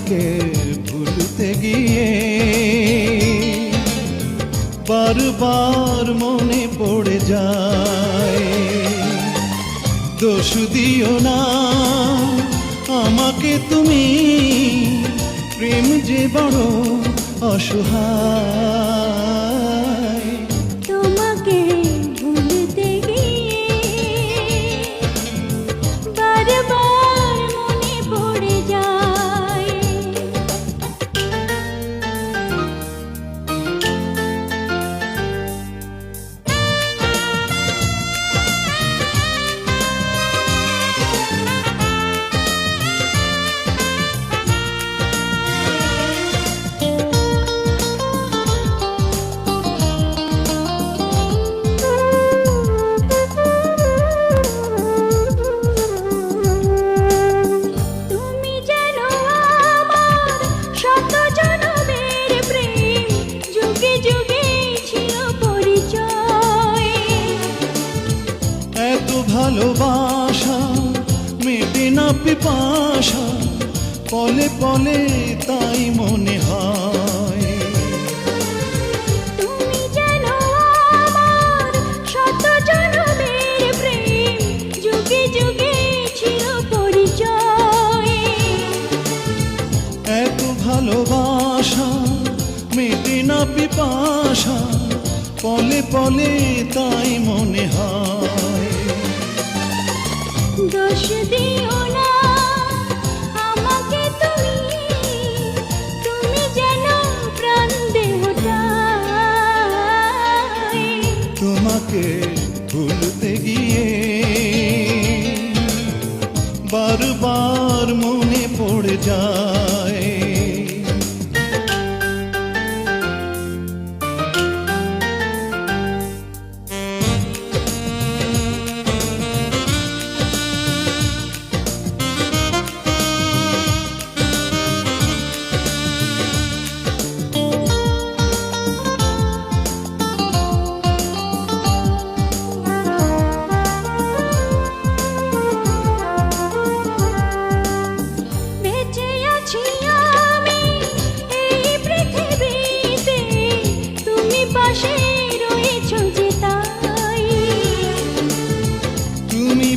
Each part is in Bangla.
তোমাকে ভুলতে গিয়ে বারবার মনে পড়ে যায়। দোষ দিও না আমাকে তুমি, প্রেম যে বড় অসহায়। তোমাকে ভুলতে গিয়ে বারবার মনে পড়ে যায়। ভালোবাসা মেটে না পিপাসা, পলে পলে তাই মনে হয়। তুমি যেন আমার শত জনমের প্রেম, যুগে যুগে ছিল পরিচয়। এত ভালোবাসা মেটে না পিপাসা, পলে পলে তাই মনে হয়। দোষ দিও না আমাকে তুমি, তুমি যেন প্রাণ দেহটাই। তোমাকে ভুলতে গিয়ে বারবার মনে পড়ে যায়।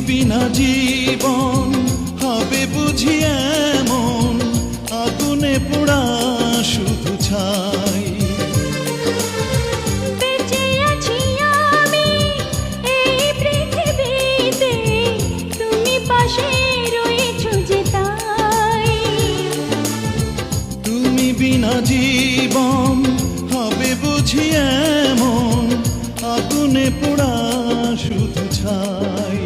বিনা জীবন হবে বুঝি এমন, আগুনে পোড়া শুধু ছাই। বেঁচে আছি আমি এই পৃথিবীতে, তুমি পাশে রয়েছো যে তাই। তুমি বিনা জীবন হবে বুঝি এমন, আগুনে পোড়া শুধু ছাই।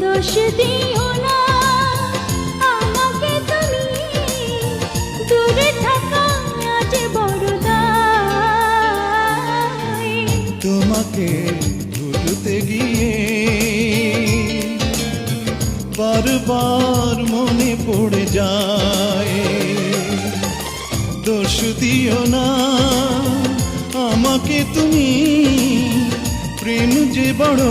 দোষ দিও না আমাকে তুমি, দূরে থাকা আজ বড় দায়। তোমাকে ভুলতে গিয়ে বারবার মনে পড়ে যায়। দোষ দিও না আমাকে তুমি, প্রেম যে বড়